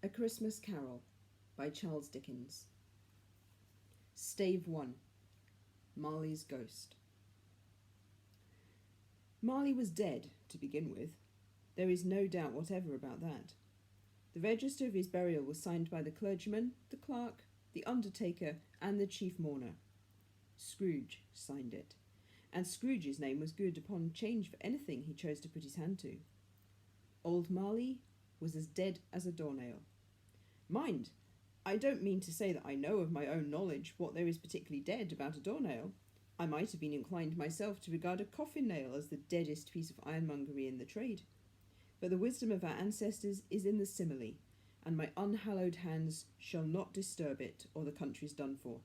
A Christmas Carol by Charles Dickens. Stave 1. Marley's Ghost. Marley was dead, to begin with. There is no doubt whatever about that. The register of his burial was signed by the clergyman, the clerk, the undertaker, and the chief mourner. Scrooge signed it, and Scrooge's name was good upon change for anything he chose to put his hand to. Old Marley was as dead as a doornail. Mind, I don't mean to say that I know of my own knowledge what there is particularly dead about a doornail. I might have been inclined myself to regard a coffin nail as the deadest piece of ironmongery in the trade. But the wisdom of our ancestors is in the simile, and my unhallowed hands shall not disturb it, or the country's done for.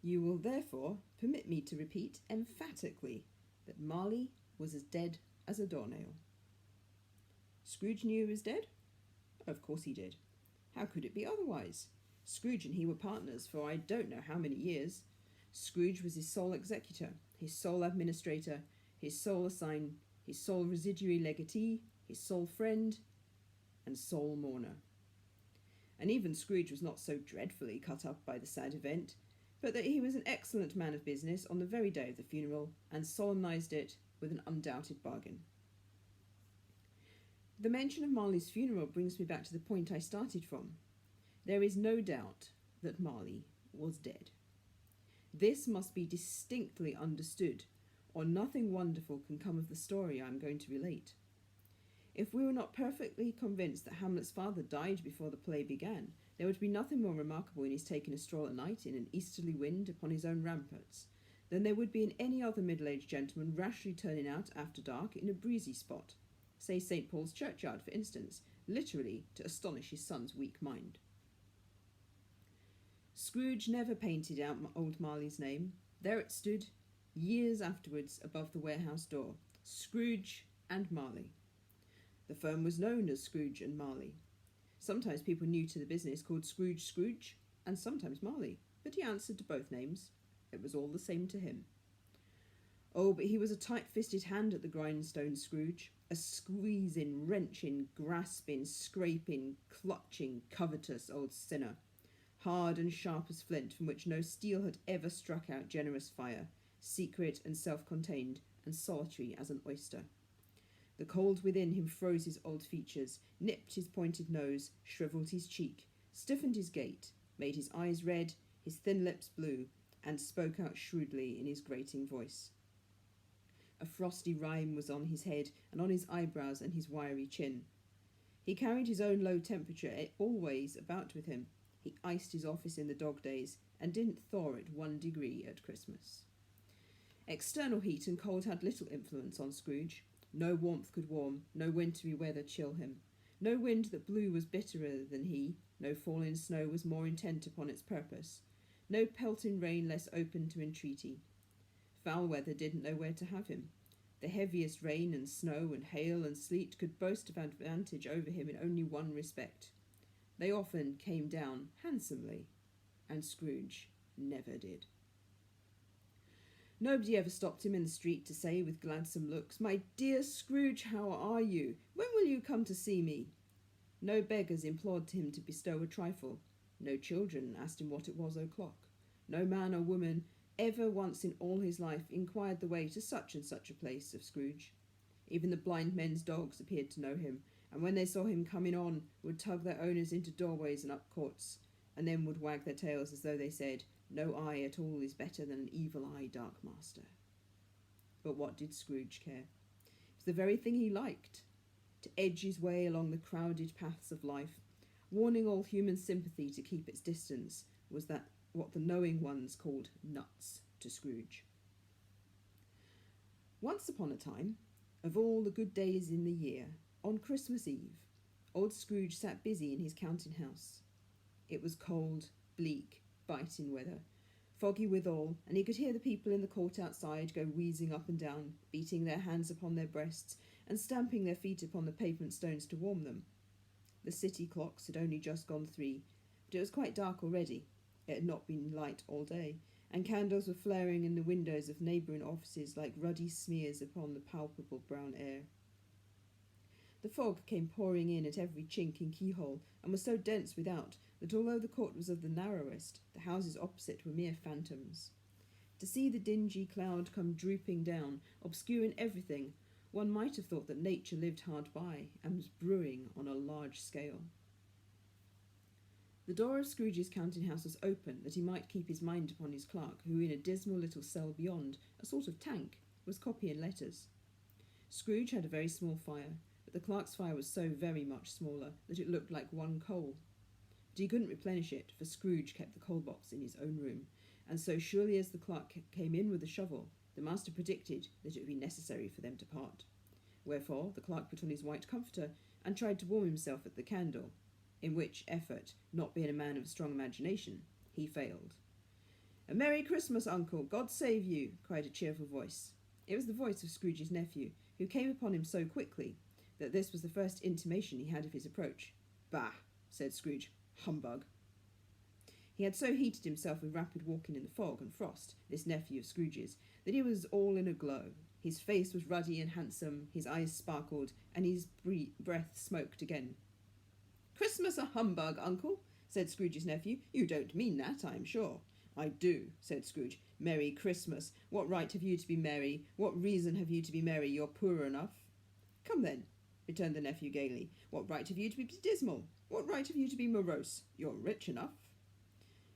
You will therefore permit me to repeat emphatically that Marley was as dead as a doornail. Scrooge knew he was dead? Of course he did. How could it be otherwise? Scrooge and he were partners for I don't know how many years. Scrooge was his sole executor, his sole administrator, his sole assign, his sole residuary legatee, his sole friend, and sole mourner. And even Scrooge was not so dreadfully cut up by the sad event, but that he was an excellent man of business on the very day of the funeral, and solemnized it with an undoubted bargain. The mention of Marley's funeral brings me back to the point I started from. There is no doubt that Marley was dead. This must be distinctly understood, or nothing wonderful can come of the story I am going to relate. If we were not perfectly convinced that Hamlet's father died before the play began, there would be nothing more remarkable in his taking a stroll at night in an easterly wind upon his own ramparts than there would be in any other middle-aged gentleman rashly turning out after dark in a breezy spot, say St. Paul's churchyard, for instance, literally to astonish his son's weak mind. Scrooge never painted out old Marley's name. There it stood, years afterwards, above the warehouse door, Scrooge and Marley. The firm was known as Scrooge and Marley. Sometimes people new to the business called Scrooge Scrooge, and sometimes Marley, but he answered to both names. It was all the same to him. Oh, but he was a tight-fisted hand at the grindstone, Scrooge, a squeezing, wrenching, grasping, scraping, clutching, covetous old sinner, hard and sharp as flint, from which no steel had ever struck out generous fire, secret and self-contained, and solitary as an oyster. The cold within him froze his old features, nipped his pointed nose, shrivelled his cheek, stiffened his gait, made his eyes red, his thin lips blue, and spoke out shrewdly in his grating voice. A frosty rime was on his head and on his eyebrows and his wiry chin. He carried his own low temperature always about with him. He iced his office in the dog days and didn't thaw it 1 degree at Christmas. External heat and cold had little influence on Scrooge. No warmth could warm, no wintry weather chill him. No wind that blew was bitterer than he, no falling snow was more intent upon its purpose, no pelting rain less open to entreaty. Foul weather didn't know where to have him. The heaviest rain and snow and hail and sleet could boast of advantage over him in only one respect. They often came down handsomely, and Scrooge never did. Nobody ever stopped him in the street to say with gladsome looks, "My dear Scrooge, how are you? When will you come to see me?" No beggars implored him to bestow a trifle. No children asked him what it was o'clock. No man or woman ever once in all his life inquired the way to such and such a place of Scrooge. Even the blind men's dogs appeared to know him, and when they saw him coming on, would tug their owners into doorways and up courts, and then would wag their tails as though they said, "No eye at all is better than an evil eye, dark master." But what did Scrooge care? It was the very thing he liked, to edge his way along the crowded paths of life, warning all human sympathy to keep its distance, was that what the knowing ones called nuts to Scrooge. Once upon a time, of all the good days in the year, on Christmas Eve, old Scrooge sat busy in his counting house. It was cold, bleak, biting weather, foggy withal, and he could hear the people in the court outside go wheezing up and down, beating their hands upon their breasts, and stamping their feet upon the pavement stones to warm them. The city clocks had only just gone 3, but it was quite dark already. It had not been light all day, and candles were flaring in the windows of neighbouring offices like ruddy smears upon the palpable brown air. The fog came pouring in at every chink and keyhole, and was so dense without that although the court was of the narrowest, the houses opposite were mere phantoms. To see the dingy cloud come drooping down, obscuring everything, one might have thought that nature lived hard by and was brewing on a large scale. The door of Scrooge's counting-house was open, that he might keep his mind upon his clerk, who in a dismal little cell beyond, a sort of tank, was copying letters. Scrooge had a very small fire, but the clerk's fire was so very much smaller that it looked like one coal. But he couldn't replenish it, for Scrooge kept the coal box in his own room, and so surely as the clerk came in with a shovel, the master predicted that it would be necessary for them to part. Wherefore the clerk put on his white comforter and tried to warm himself at the candle, in which effort, not being a man of strong imagination, he failed. "A Merry Christmas, Uncle! God save you!" cried a cheerful voice. It was the voice of Scrooge's nephew, who came upon him so quickly that this was the first intimation he had of his approach. "Bah!" said Scrooge. "Humbug!" He had so heated himself with rapid walking in the fog and frost, this nephew of Scrooge's, that he was all in a glow. His face was ruddy and handsome, his eyes sparkled, and his breath smoked again. "Christmas a humbug, Uncle," said Scrooge's nephew. "You don't mean that, I am sure." "I do," said Scrooge. "Merry Christmas. What right have you to be merry? What reason have you to be merry? You're poor enough." "Come then," returned the nephew gaily. "What right have you to be dismal? What right have you to be morose? You're rich enough."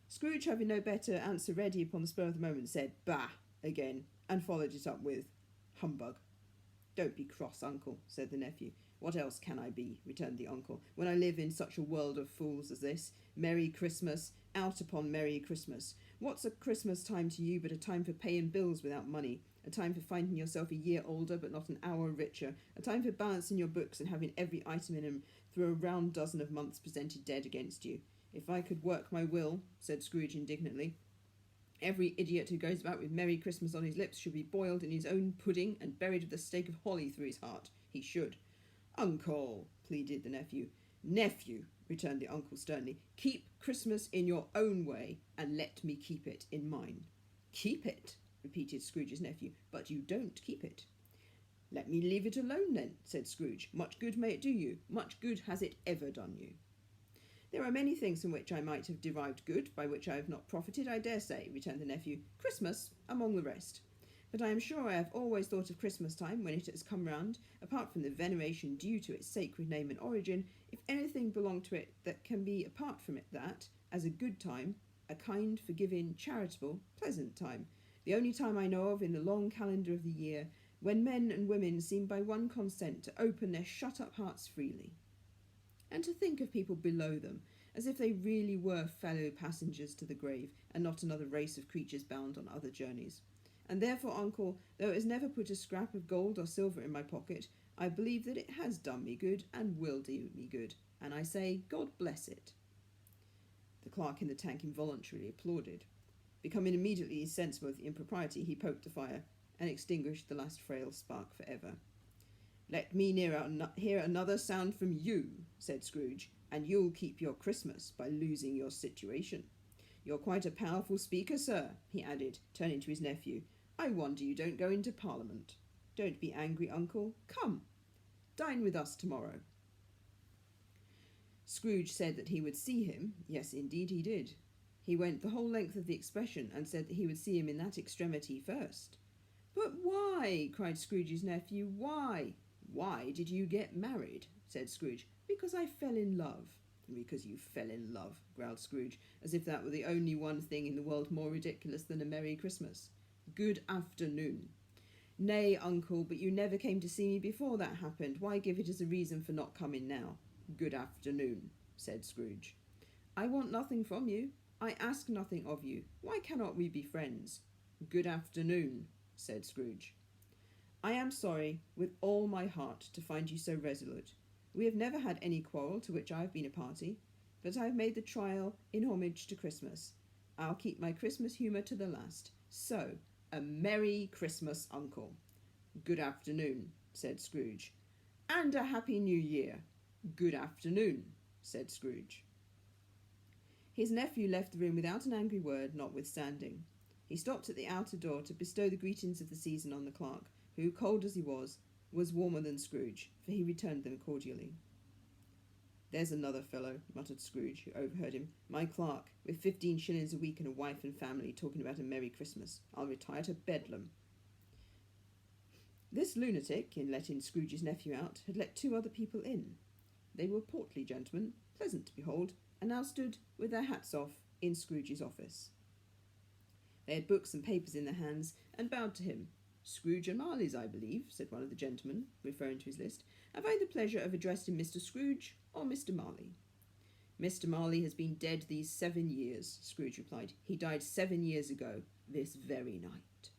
Scrooge, having no better answer ready upon the spur of the moment, said "Bah!" again, and followed it up with "Humbug." "Don't be cross, Uncle," said the nephew. "What else can I be," returned the uncle, "when I live in such a world of fools as this? Merry Christmas, out upon Merry Christmas. What's a Christmas time to you but a time for paying bills without money, a time for finding yourself a year older but not an hour richer, a time for balancing your books and having every item in them through a round dozen of months presented dead against you? If I could work my will," said Scrooge indignantly, "every idiot who goes about with Merry Christmas on his lips should be boiled in his own pudding and buried with a stake of holly through his heart. He should." "Uncle," pleaded the nephew. "Nephew," returned the uncle sternly, "keep Christmas in your own way, and let me keep it in mine." "Keep it?" repeated Scrooge's nephew. "But you don't keep it." "Let me leave it alone, then," said Scrooge. "Much good may it do you. Much good has it ever done you." "There are many things from which I might have derived good, by which I have not profited, I dare say," returned the nephew. "Christmas among the rest. But I am sure I have always thought of Christmas time, when it has come round, apart from the veneration due to its sacred name and origin, if anything belong to it that can be apart from it, that, as a good time, a kind, forgiving, charitable, pleasant time, the only time I know of in the long calendar of the year, when men and women seem by one consent to open their shut-up hearts freely. And to think of people below them, as if they really were fellow passengers to the grave, and not another race of creatures bound on other journeys. And therefore, Uncle, though it has never put a scrap of gold or silver in my pocket, I believe that it has done me good, and will do me good, and I say, God bless it." The clerk in the tank involuntarily applauded. Becoming immediately sensible of the impropriety, he poked the fire, and extinguished the last frail spark for ever. "Let me hear another sound from you," said Scrooge, "and you'll keep your Christmas by losing your situation. You're quite a powerful speaker, sir," he added, turning to his nephew. "I wonder you don't go into Parliament. Don't be angry, Uncle. Come, dine with us tomorrow." Scrooge said that he would see him. Yes, indeed he did. He went the whole length of the expression, and said that he would see him in that extremity first. "But why?" cried Scrooge's nephew. "Why?" "Why did you get married?" said Scrooge. "Because I fell in love." "Because you fell in love," growled Scrooge, as if that were the only one thing in the world more ridiculous than a Merry Christmas. "Good afternoon." "Nay, Uncle, but you never came to see me before that happened. Why give it as a reason for not coming now?" "Good afternoon," said Scrooge. "I want nothing from you. I ask nothing of you. Why cannot we be friends?" "Good afternoon," said Scrooge. "I am sorry, with all my heart, to find you so resolute. We have never had any quarrel to which I have been a party, but I have made the trial in homage to Christmas. I'll keep my Christmas humour to the last. So, a Merry Christmas, Uncle." "Good afternoon," said Scrooge. "And a Happy New Year." "Good afternoon," said Scrooge. His nephew left the room without an angry word, notwithstanding. He stopped at the outer door to bestow the greetings of the season on the clerk, who, cold as he was, was warmer than Scrooge, for he returned them cordially. "There's another fellow," muttered Scrooge, who overheard him. "My clerk, with 15 shillings a week and a wife and family, talking about a Merry Christmas. I'll retire to Bedlam." This lunatic, in letting Scrooge's nephew out, had let 2 other people in. They were portly gentlemen, pleasant to behold, and now stood with their hats off in Scrooge's office. They had books and papers in their hands, and bowed to him. "Scrooge and Marley's, I believe," said one of the gentlemen, referring to his list. "Have I the pleasure of addressing Mr. Scrooge or Mr. Marley?" "Mr. Marley has been dead these 7 years," Scrooge replied. "He died 7 years ago, this very night."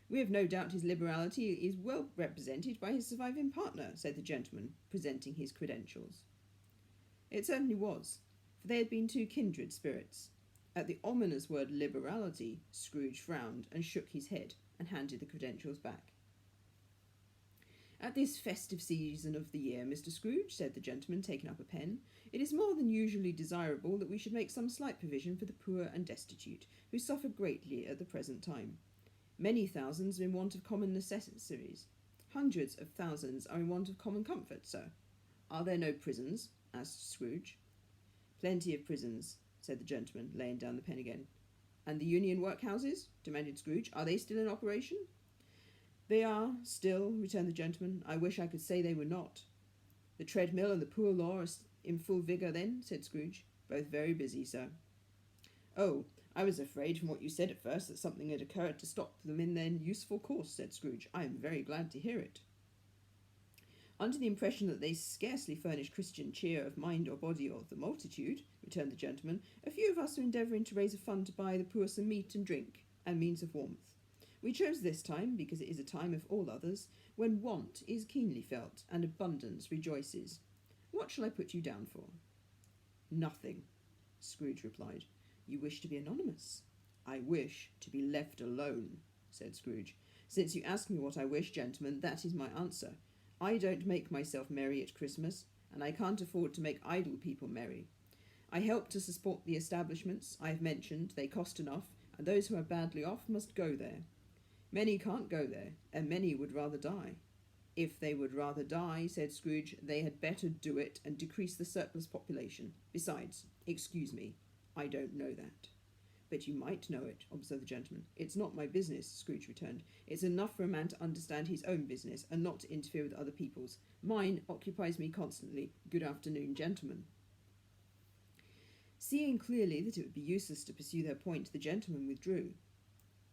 "We have no doubt his liberality is well represented by his surviving partner," said the gentleman, presenting his credentials. It certainly was, for they had been 2 kindred spirits. At the ominous word liberality, Scrooge frowned and shook his head and handed the credentials back. "At this festive season of the year, Mr. Scrooge," said the gentleman, taking up a pen, "it is more than usually desirable that we should make some slight provision for the poor and destitute, who suffer greatly at the present time. Many thousands are in want of common necessaries. Hundreds of thousands are in want of common comfort, sir." "Are there no prisons?" asked Scrooge. "Plenty of prisons," said the gentleman, laying down the pen again. "And the Union workhouses?" demanded Scrooge. "Are they still in operation?" "They are, still," returned the gentleman. "I wish I could say they were not." "The treadmill and the poor law are in full vigour, then?" said Scrooge. "Both very busy, sir." "Oh, I was afraid from what you said at first that something had occurred to stop them in their useful course," said Scrooge. "I am very glad to hear it." "Under the impression that they scarcely furnish Christian cheer of mind or body or the multitude," returned the gentleman, "a few of us are endeavouring to raise a fund to buy the poor some meat and drink, and means of warmth. We chose this time, because it is a time of all others, when want is keenly felt, and abundance rejoices. What shall I put you down for?" "Nothing," Scrooge replied. "You wish to be anonymous?" "I wish to be left alone," said Scrooge. "Since you ask me what I wish, gentlemen, that is my answer. I don't make myself merry at Christmas, and I can't afford to make idle people merry. I help to support the establishments I have mentioned. They cost enough, and those who are badly off must go there. Many can't go there, and many would rather die." "If they would rather die," said Scrooge, "they had better do it and decrease the surplus population. Besides, excuse me, I don't know that." "But you might know it," observed the gentleman. "It's not my business," Scrooge returned. "It's enough for a man to understand his own business, and not to interfere with other people's. Mine occupies me constantly. Good afternoon, gentlemen." Seeing clearly that it would be useless to pursue their point, the gentleman withdrew.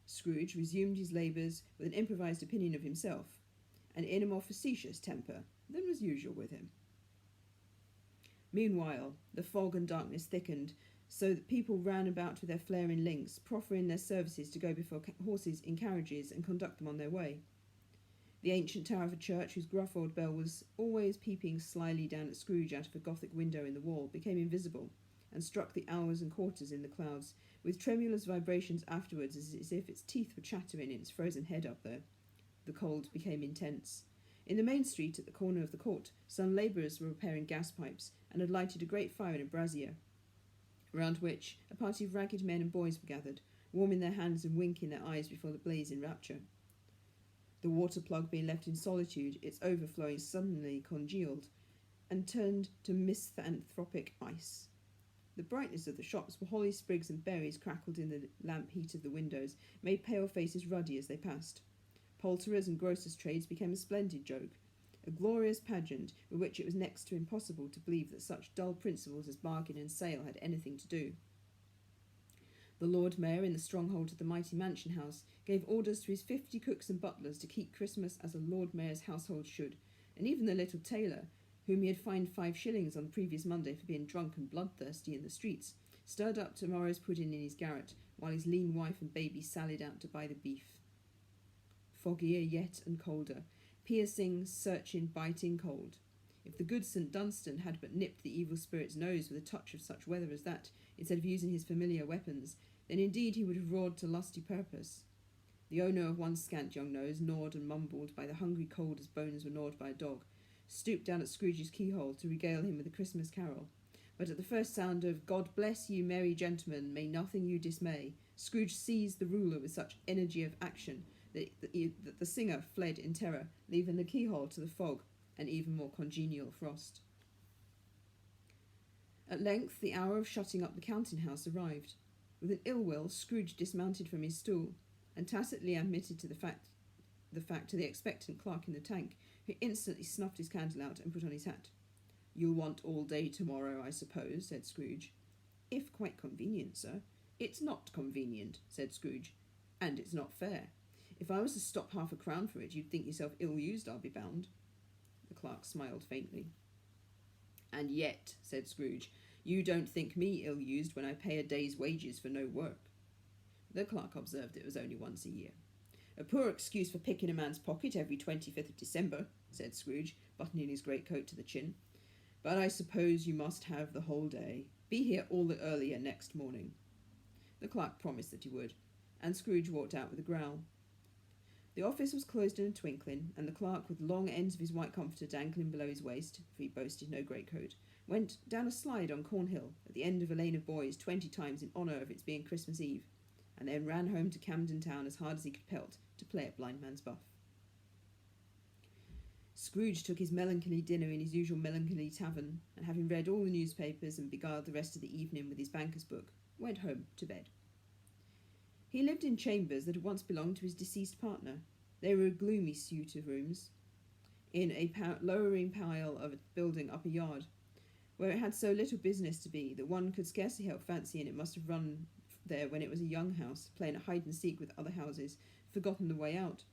Scrooge resumed his labours with an improvised opinion of himself, and in a more facetious temper than was usual with him. Meanwhile, the fog and darkness thickened, so that people ran about with their flaring links, proffering their services to go before horses in carriages and conduct them on their way. The ancient tower of a church, whose gruff old bell was always peeping slyly down at Scrooge out of a Gothic window in the wall, became invisible, and struck the hours and quarters in the clouds, with tremulous vibrations afterwards, as if its teeth were chattering in its frozen head up there. The cold became intense. In the main street, at the corner of the court, some labourers were repairing gas pipes, and had lighted a great fire in a brazier, round which a party of ragged men and boys were gathered, warming their hands and winking their eyes before the blaze in rapture. The water plug being left in solitude, its overflowing suddenly congealed, and turned to misanthropic ice. The brightness of the shops, where holly sprigs and berries crackled in the lamp heat of the windows, made pale faces ruddy as they passed. Poulterers' and grocers' trades became a splendid joke, a glorious pageant with which it was next to impossible to believe that such dull principles as bargain and sale had anything to do. The Lord Mayor, in the stronghold of the mighty mansion house, gave orders to his 50 cooks and butlers to keep Christmas as a Lord Mayor's household should, and even the little tailor, whom he had fined 5 shillings on the previous Monday for being drunk and bloodthirsty in the streets, stirred up tomorrow's pudding in his garret, while his lean wife and baby sallied out to buy the beef. Foggier yet and colder, piercing, searching, biting cold. If the good St. Dunstan had but nipped the evil spirit's nose with a touch of such weather as that, instead of using his familiar weapons, then indeed he would have roared to lusty purpose. The owner of one scant young nose, gnawed and mumbled by the hungry cold as bones were gnawed by a dog, stooped down at Scrooge's keyhole to regale him with a Christmas carol. But at the first sound of "God bless you, merry gentlemen, may nothing you dismay," Scrooge seized the ruler with such energy of action that the singer fled in terror, leaving the keyhole to the fog and even more congenial frost. At length the hour of shutting up the counting-house arrived. With an ill will, Scrooge dismounted from his stool and tacitly admitted the fact to the expectant clerk in the tank, who instantly snuffed his candle out and put on his hat. "You'll want all day tomorrow, I suppose," said Scrooge. "If quite convenient, sir." "It's not convenient," said Scrooge, "and it's not fair. If I was to stop £0.50 for it, you'd think yourself ill-used, I'll be bound." The clerk smiled faintly. "And yet," said Scrooge, "you don't think me ill-used when I pay a day's wages for no work." The clerk observed it was only once a year. "A poor excuse for picking a man's pocket every 25th of December," said Scrooge, buttoning his greatcoat to the chin. "But I suppose you must have the whole day. Be here all the earlier next morning." The clerk promised that he would, and Scrooge walked out with a growl. The office was closed in a twinkling, and the clerk, with long ends of his white comforter dangling below his waist, for he boasted no greatcoat, went down a slide on Cornhill at the end of a lane of boys 20 times in honour of its being Christmas Eve, and then ran home to Camden Town as hard as he could pelt to play at blindman's buff. Scrooge took his melancholy dinner in his usual melancholy tavern, and having read all the newspapers and beguiled the rest of the evening with his banker's book, went home to bed. He lived in chambers that had once belonged to his deceased partner. They were a gloomy suite of rooms, in a lowering pile of a building up a yard, where it had so little business to be that one could scarcely help fancying it must have run there when it was a young house, playing at hide-and-seek with other houses, forgotten the way out.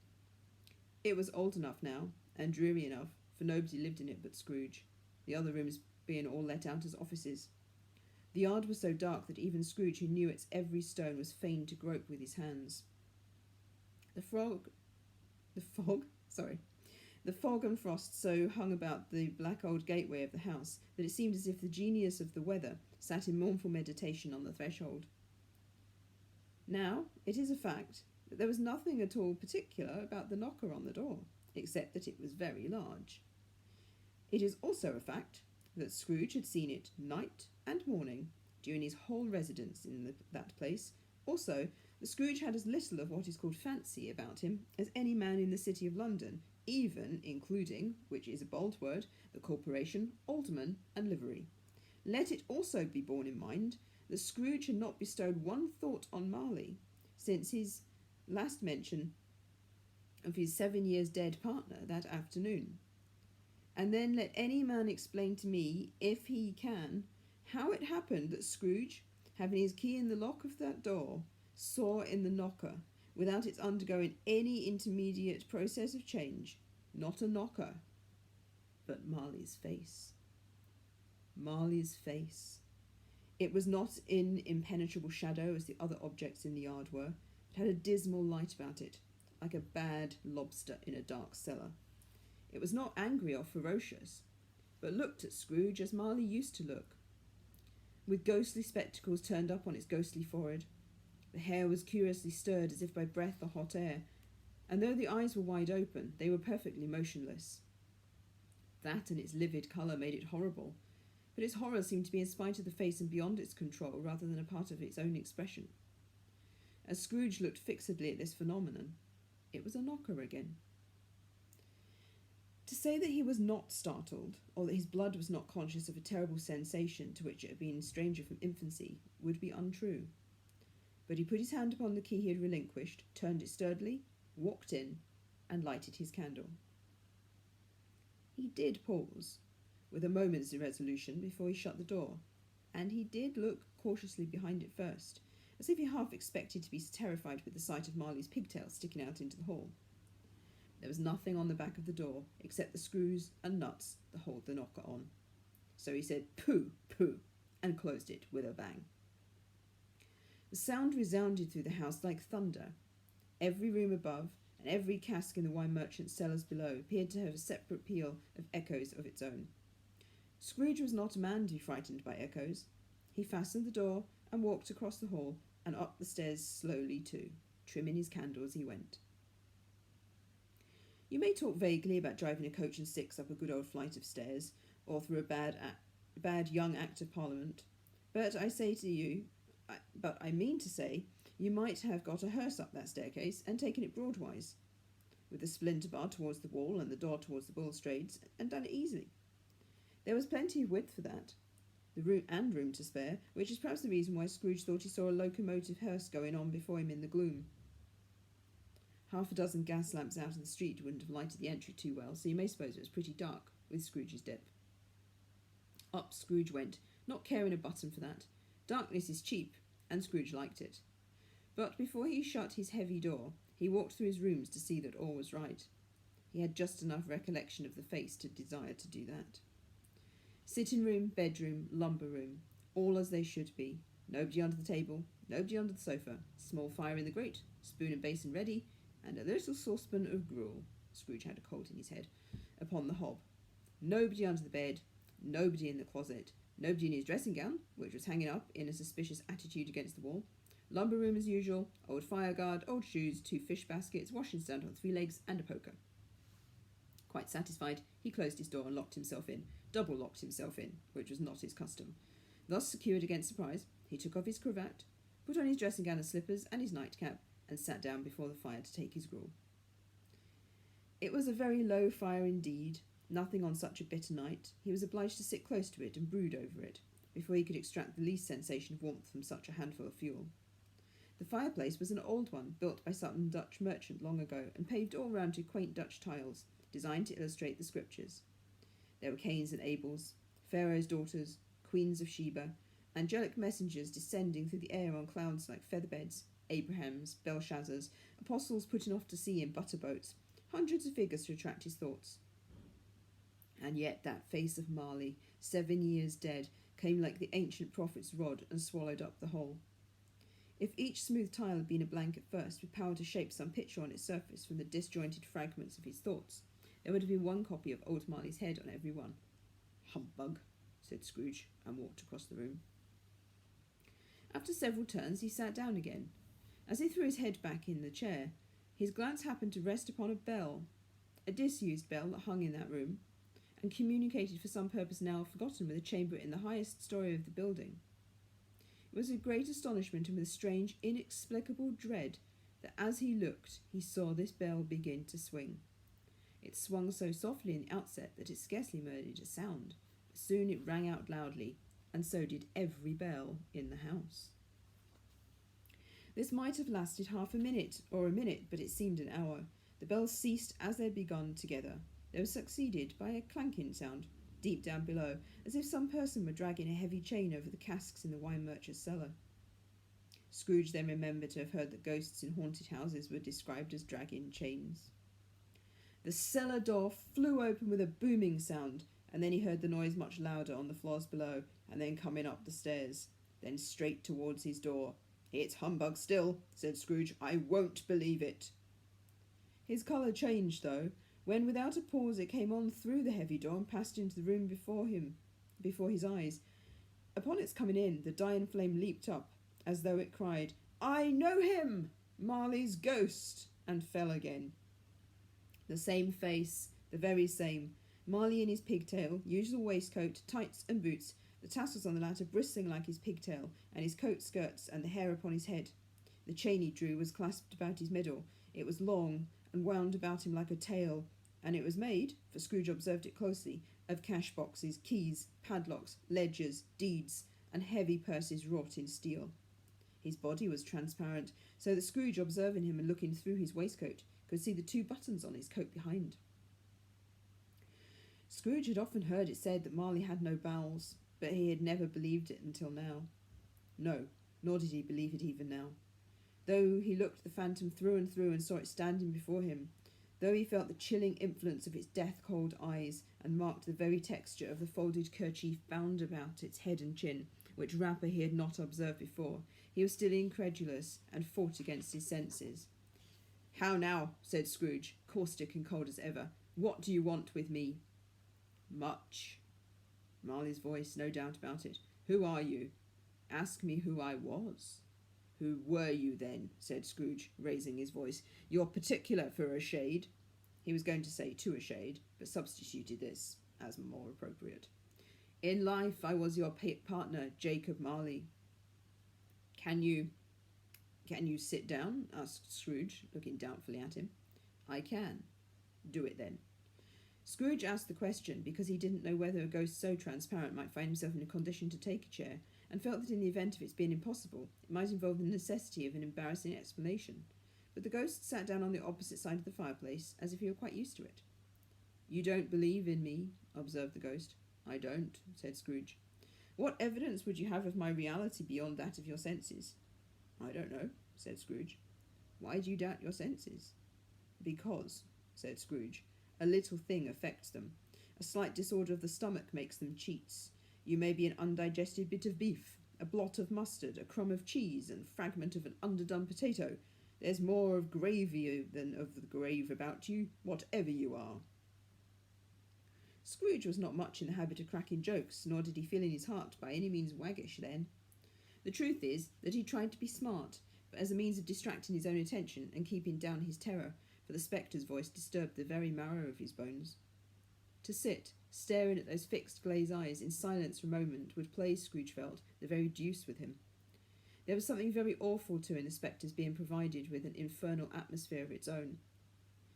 It was old enough now, and dreary enough, for nobody lived in it but Scrooge, the other rooms being all let out as offices. The yard was so dark that even Scrooge, who knew its every stone, was fain to grope with his hands. The fog and frost so hung about the black old gateway of the house that it seemed as if the genius of the weather sat in mournful meditation on the threshold. Now, it is a fact that there was nothing at all particular about the knocker on the door, except that it was very large. It is also a fact that Scrooge had seen it night and morning during his whole residence in that place. Also, the Scrooge had as little of what is called fancy about him as any man in the city of London, even including, which is a bold word, the corporation, alderman, and livery. Let it also be borne in mind that Scrooge had not bestowed one thought on Marley since his last mention of his 7 years dead partner that afternoon. And then let any man explain to me, if he can, how it happened that Scrooge, having his key in the lock of that door, saw in the knocker, without its undergoing any intermediate process of change, not a knocker, but Marley's face. Marley's face. It was not in impenetrable shadow as the other objects in the yard were. It had a dismal light about it, like a bad lobster in a dark cellar. It was not angry or ferocious, but looked at Scrooge as Marley used to look, with ghostly spectacles turned up on its ghostly forehead. The hair was curiously stirred as if by breath or hot air, and though the eyes were wide open, they were perfectly motionless. That and its livid colour made it horrible, but its horror seemed to be in spite of the face and beyond its control rather than a part of its own expression. As Scrooge looked fixedly at this phenomenon, it was a knocker again. To say that he was not startled, or that his blood was not conscious of a terrible sensation to which it had been a stranger from infancy, would be untrue. But he put his hand upon the key he had relinquished, turned it sturdily, walked in, and lighted his candle. He did pause, with a moment's irresolution, before he shut the door, and he did look cautiously behind it first, as if he half expected to be terrified with the sight of Marley's pigtails sticking out into the hall. There was nothing on the back of the door except the screws and nuts that hold the knocker on. So he said, "Pooh, pooh," and closed it with a bang. The sound resounded through the house like thunder. Every room above and every cask in the wine merchant's cellars below appeared to have a separate peal of echoes of its own. Scrooge was not a man to be frightened by echoes. He fastened the door and walked across the hall and up the stairs slowly too, trimming his candle as he went. You may talk vaguely about driving a coach and six up a good old flight of stairs, or through a bad young Act of Parliament, but I mean to say, You might have got a hearse up that staircase and taken it broadwise, with the splinter bar towards the wall and the door towards the balustrades, and done it easily. There was plenty of width for that, the room to spare, which is perhaps the reason why Scrooge thought he saw a locomotive hearse going on before him in the gloom. Half a dozen gas lamps out in the street wouldn't have lighted the entry too well, so you may suppose it was pretty dark with Scrooge's dip. Up Scrooge went, not caring a button for that. Darkness is cheap, and Scrooge liked it. But before he shut his heavy door, he walked through his rooms to see that all was right. He had just enough recollection of the face to desire to do that. Sitting room, bedroom, lumber room, all as they should be. Nobody under the table, nobody under the sofa, small fire in the grate, spoon and basin ready, and a little saucepan of gruel, Scrooge had a cold in his head, upon the hob. Nobody under the bed, nobody in the closet, nobody in his dressing gown, which was hanging up in a suspicious attitude against the wall. Lumber room as usual, old fire guard, old shoes, 2 fish baskets, washing stand on 3 legs, and a poker. Quite satisfied, he closed his door and locked himself in, double-locked himself in, which was not his custom. Thus secured against surprise, he took off his cravat, put on his dressing gown and slippers and his nightcap, and sat down before the fire to take his gruel. It was a very low fire indeed, nothing on such a bitter night. He was obliged to sit close to it and brood over it, before he could extract the least sensation of warmth from such a handful of fuel. The fireplace was an old one, built by some Dutch merchant long ago, and paved all round with quaint Dutch tiles, designed to illustrate the scriptures. There were Cains and Abels, Pharaoh's daughters, queens of Sheba, angelic messengers descending through the air on clouds like featherbeds, Abrahams, Belshazzars, apostles putting off to sea in butter boats, hundreds of figures to attract his thoughts. And yet that face of Marley, 7 years dead, came like the ancient prophet's rod and swallowed up the whole. If each smooth tile had been a blank at first, with power to shape some picture on its surface from the disjointed fragments of his thoughts, there would have been one copy of old Marley's head on every one. Humbug, said Scrooge, and walked across the room. After several turns, he sat down again. As he threw his head back in the chair, his glance happened to rest upon a bell, a disused bell that hung in that room, and communicated for some purpose now forgotten with a chamber in the highest story of the building. It was with great astonishment and with a strange, inexplicable dread that as he looked, he saw this bell begin to swing. It swung so softly in the outset that it scarcely made a sound, but soon it rang out loudly, and so did every bell in the house. This might have lasted half a minute, or a minute, but it seemed an hour. The bells ceased as they had begun together. They were succeeded by a clanking sound, deep down below, as if some person were dragging a heavy chain over the casks in the wine merchant's cellar. Scrooge then remembered to have heard that ghosts in haunted houses were described as dragging chains. The cellar door flew open with a booming sound, and then he heard the noise much louder on the floors below, and then coming up the stairs, then straight towards his door. "It's humbug still," said Scrooge. "I won't believe it." His colour changed, though, when without a pause it came on through the heavy door and passed into the room before his eyes. Upon its coming in, the dying flame leaped up, as though it cried, "I know him! Marley's ghost!" and fell again. The same face, the very same. Marley in his pigtail, usual waistcoat, tights and boots, the tassels on the latter bristling like his pigtail, and his coat skirts and the hair upon his head. The chain he drew was clasped about his middle. It was long and wound about him like a tail, and it was made, for Scrooge observed it closely, of cash boxes, keys, padlocks, ledgers, deeds, and heavy purses wrought in steel. His body was transparent, so that Scrooge, observing him and looking through his waistcoat, could see the 2 buttons on his coat behind. Scrooge had often heard it said that Marley had no bowels, but he had never believed it until now. No, nor did he believe it even now. Though he looked the phantom through and saw it standing before him, though he felt the chilling influence of its death-cold eyes, and marked the very texture of the folded kerchief bound about its head and chin, which wrapper he had not observed before, he was still incredulous, and fought against his senses. "How now?" said Scrooge, caustic and cold as ever. "What do you want with me?" "Much." Marley's voice, no doubt about it. "Who are you?" "Ask me who I was." "Who were you, then?" said Scrooge, raising his voice. "You're particular for a shade." He was going to say to a shade, but substituted this as more appropriate. "In life I was your partner, Jacob Marley." Can you Can you sit down? Asked Scrooge, looking doubtfully at him. I can. Do it then. Scrooge asked the question because he didn't know whether a ghost so transparent might find himself in a condition to take a chair, and felt that in the event of its being impossible, it might involve the necessity of an embarrassing explanation. But the ghost sat down on the opposite side of the fireplace, as if he were quite used to it. You don't believe in me, observed the ghost. I don't, said Scrooge. What evidence would you have of my reality beyond that of your senses? I don't know, said Scrooge. Why do you doubt your senses? Because, said Scrooge, a little thing affects them. A slight disorder of the stomach makes them cheats. You may be an undigested bit of beef, a blot of mustard, a crumb of cheese, and a fragment of an underdone potato. There's more of gravy than of the grave about you, whatever you are. Scrooge was not much in the habit of cracking jokes, nor did he feel in his heart by any means waggish then. The truth is that he tried to be smart, but as a means of distracting his own attention and keeping down his terror, for the spectre's voice disturbed the very marrow of his bones. To sit, staring at those fixed glazed eyes in silence for a moment, would play, Scrooge felt, the very deuce with him. There was something very awful too in the spectre's being provided with an infernal atmosphere of its own.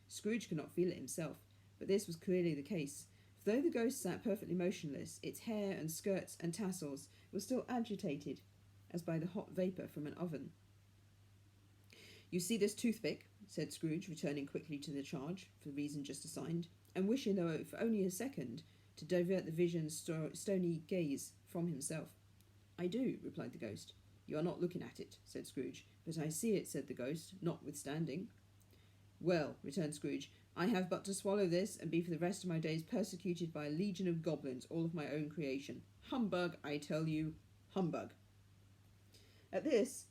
Scrooge could not feel it himself, but this was clearly the case. For though the ghost sat perfectly motionless, its hair and skirts and tassels were still agitated, as by the hot vapour from an oven. You see this toothpick, said Scrooge, returning quickly to the charge, for the reason just assigned, and wishing, though for only a second, to divert the vision's stony gaze from himself. I do, replied the ghost. You are not looking at it, said Scrooge. But I see it, said the ghost, notwithstanding. Well, returned Scrooge, I have but to swallow this, and be for the rest of my days persecuted by a legion of goblins, all of my own creation. Humbug, I tell you, humbug. At this,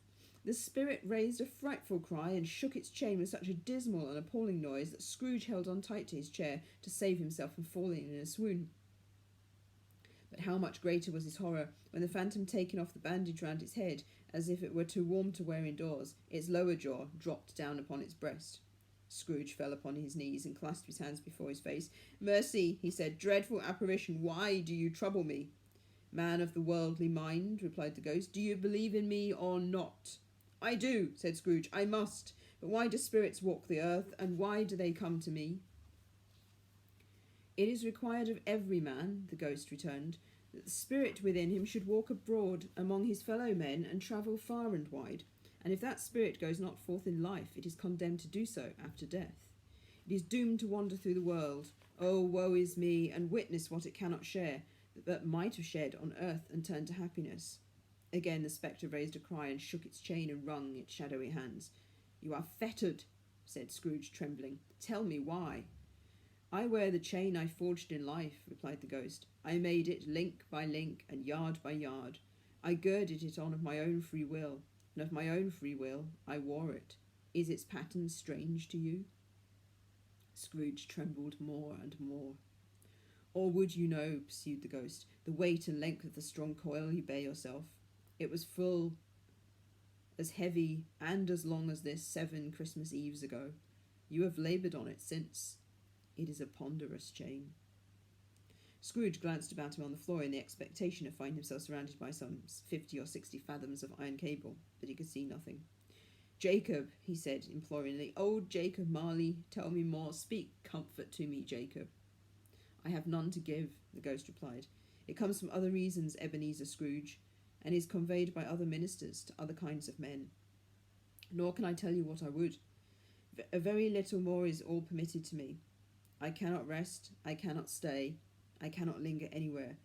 the spirit raised a frightful cry and shook its chain with such a dismal and appalling noise that Scrooge held on tight to his chair to save himself from falling in a swoon. But how much greater was his horror when the phantom, taking off the bandage round its head, as if it were too warm to wear indoors, its lower jaw dropped down upon its breast. Scrooge fell upon his knees and clasped his hands before his face. Mercy, he said, dreadful apparition, why do you trouble me? Man of the worldly mind, replied the ghost, do you believe in me or not? I do, said Scrooge, I must. But why do spirits walk the earth, and why do they come to me? It is required of every man, the ghost returned, that the spirit within him should walk abroad among his fellow men and travel far and wide, and if that spirit goes not forth in life, it is condemned to do so after death. It is doomed to wander through the world. Oh, woe is me, and witness what it cannot share, that might have shared on earth and turned to happiness. Again the spectre raised a cry and shook its chain and wrung its shadowy hands. You are fettered, said Scrooge, trembling. Tell me why. I wear the chain I forged in life, replied the ghost. I made it link by link and yard by yard. I girded it on of my own free will, and of my own free will I wore it. Is its pattern strange to you? Scrooge trembled more and more. Or would you know, pursued the ghost, the weight and length of the strong coil you bear yourself? It was full, as heavy, and as long as this 7 Christmas Eves ago. You have laboured on it since. It is a ponderous chain. Scrooge glanced about him on the floor in the expectation of finding himself surrounded by some 50 or 60 fathoms of iron cable, but he could see nothing. Jacob, he said imploringly, old Jacob Marley, tell me more. Speak comfort to me, Jacob. I have none to give, the ghost replied. It comes from other reasons, Ebenezer Scrooge, and is conveyed by other ministers to other kinds of men. Nor can I tell you what I would. A very little more is all permitted to me. I cannot rest, I cannot stay, I cannot linger anywhere.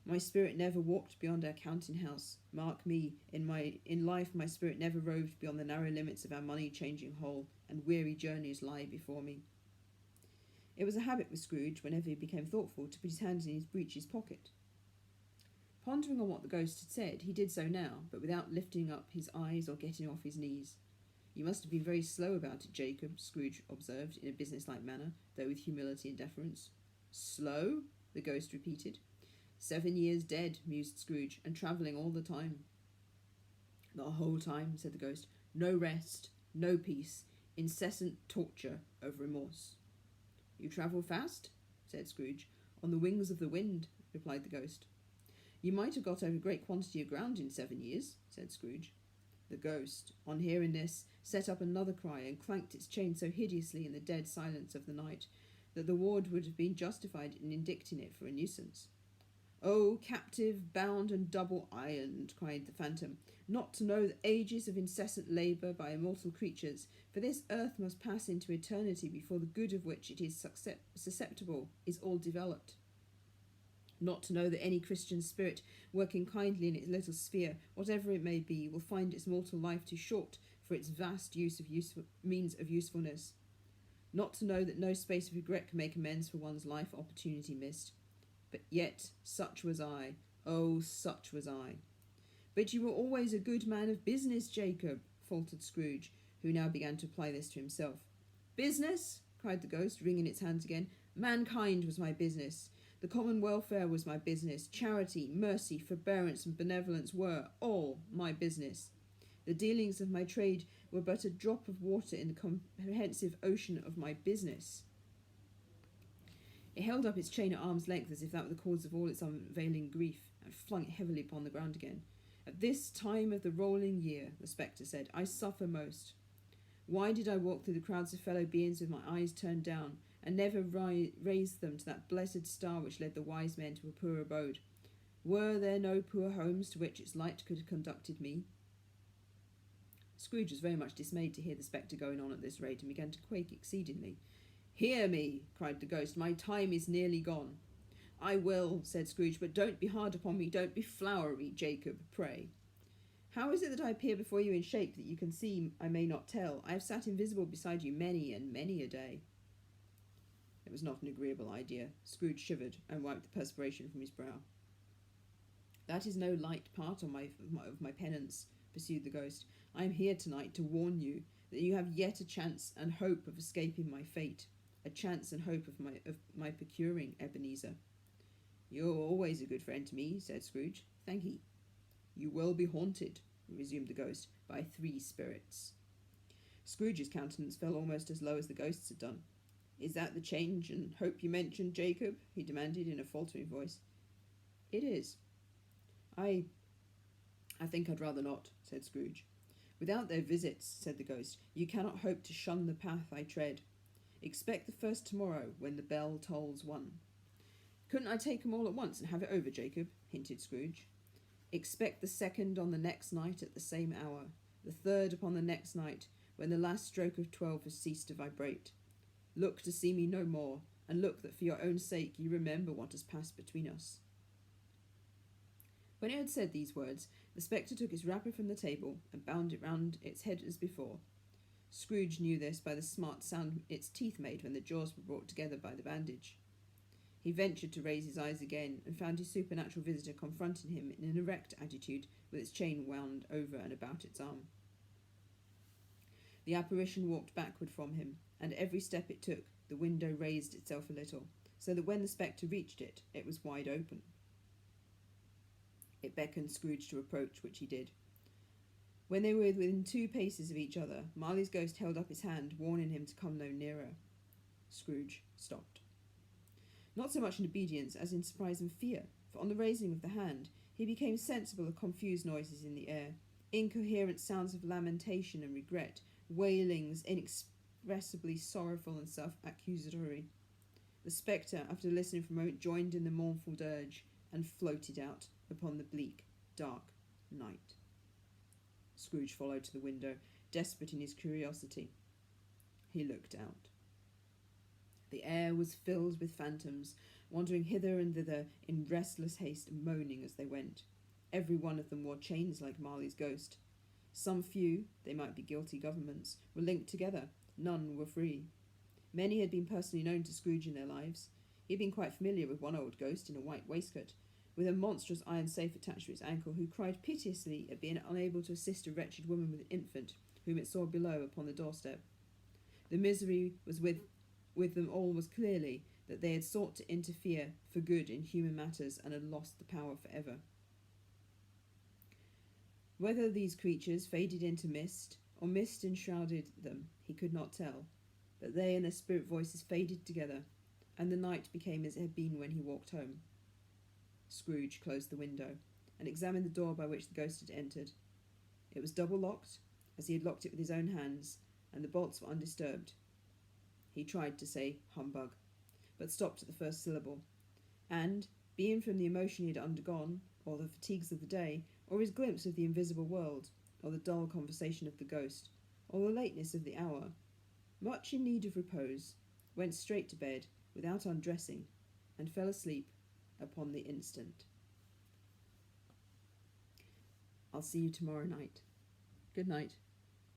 My spirit never walked beyond our counting house. Mark me, in life my spirit never roved beyond the narrow limits of our money-changing hole, and weary journeys lie before me. It was a habit with Scrooge, whenever he became thoughtful, to put his hands in his breeches pocket. Pondering on what the ghost had said, he did so now, but without lifting up his eyes or getting off his knees. You must have been very slow about it, Jacob, Scrooge observed, in a business-like manner, though with humility and deference. Slow? The ghost repeated. 7 years dead, mused Scrooge, and travelling all the time. The whole time, said the ghost. No rest, no peace, incessant torture of remorse. You travel fast? Said Scrooge. On the wings of the wind, replied the ghost. You might have got over a great quantity of ground in 7 years, said Scrooge. The ghost, on hearing this, set up another cry and clanked its chain so hideously in the dead silence of the night that the ward would have been justified in indicting it for a nuisance. "O captive, bound and double ironed," cried the phantom, "not to know the ages of incessant labour by immortal creatures, for this earth must pass into eternity before the good of which it is susceptible is all developed. Not to know that any Christian spirit, working kindly in its little sphere, whatever it may be, will find its mortal life too short for its vast means of usefulness. Not to know that no space of regret can make amends for one's life opportunity missed. But yet such was I. Oh, such was I." "But you were always a good man of business, Jacob," faltered Scrooge, who now began to apply this to himself. "Business?" cried the ghost, wringing its hands again. "Mankind was my business. The common welfare was my business. Charity, mercy, forbearance, and benevolence were all my business. The dealings of my trade were but a drop of water in the comprehensive ocean of my business." It held up its chain at arm's length as if that were the cause of all its unavailing grief, and flung it heavily upon the ground again. "At this time of the rolling year," the spectre said, "I suffer most. Why did I walk through the crowds of fellow beings with my eyes turned down, and never raise them to that blessed star which led the wise men to a poor abode? Were there no poor homes to which its light could have conducted me?" Scrooge was very much dismayed to hear the spectre going on at this rate, and began to quake exceedingly. "Hear me," cried the ghost. "My time is nearly gone." "I will," said Scrooge, "but don't be hard upon me. Don't be flowery, Jacob, pray. How is it that I appear before you in shape that you can see I may not tell? I have sat invisible beside you many and many a day." It was not an agreeable idea. Scrooge shivered and wiped the perspiration from his brow. "That is no light part of my penance," pursued the ghost. "I am here tonight to warn you that you have yet a chance and hope of escaping my fate, a chance and hope of my procuring Ebenezer." "You're always a good friend to me," said Scrooge. "Thank'ee." "You will be haunted," resumed the ghost, "by 3 spirits." Scrooge's countenance fell almost as low as the ghost's had done. "Is that the change and hope you mentioned, Jacob?" he demanded in a faltering voice. "It is." I think I'd rather not," said Scrooge. "Without their visits," said the ghost, "you cannot hope to shun the path I tread. Expect the first tomorrow, when the bell tolls 1. "Couldn't I take 'em all at once and have it over, Jacob?" hinted Scrooge. "Expect the second on the next night at the same hour, the third upon the next night, when the last stroke of 12 has ceased to vibrate. Look to see me no more, and look that for your own sake you remember what has passed between us." When it had said these words, the spectre took its wrapper from the table and bound it round its head as before. Scrooge knew this by the smart sound its teeth made when the jaws were brought together by the bandage. He ventured to raise his eyes again, and found his supernatural visitor confronting him in an erect attitude, with its chain wound over and about its arm. The apparition walked backward from him, and every step it took, the window raised itself a little, so that when the spectre reached it, it was wide open. It beckoned Scrooge to approach, which he did. When they were within 2 paces of each other, Marley's ghost held up his hand, warning him to come no nearer. Scrooge stopped. Not so much in obedience as in surprise and fear, for on the raising of the hand, he became sensible of confused noises in the air, incoherent sounds of lamentation and regret, wailings inexpressibly sorrowful and self-accusatory. The spectre, after listening for a moment, joined in the mournful dirge, and floated out upon the bleak, dark night. Scrooge followed to the window, desperate in his curiosity. He looked out. The air was filled with phantoms, wandering hither and thither in restless haste, moaning as they went. Every one of them wore chains like Marley's ghost. Some few, they might be guilty governments, were linked together. None were free. Many had been personally known to Scrooge in their lives. He had been quite familiar with one old ghost in a white waistcoat, with a monstrous iron safe attached to its ankle, who cried piteously at being unable to assist a wretched woman with an infant, whom it saw below upon the doorstep. The misery was with them all was clearly that they had sought to interfere for good in human matters and had lost the power forever. Whether these creatures faded into mist, or mist enshrouded them, he could not tell, but they and their spirit voices faded together, and the night became as it had been when he walked home. Scrooge closed the window, and examined the door by which the ghost had entered. It was double locked, as he had locked it with his own hands, and the bolts were undisturbed. He tried to say humbug, but stopped at the first syllable, and, be it from the emotion he had undergone, or the fatigues of the day, or his glimpse of the invisible world, or the dull conversation of the ghost, or the lateness of the hour, much in need of repose, went straight to bed without undressing, and fell asleep upon the instant. I'll see you tomorrow night. Good night.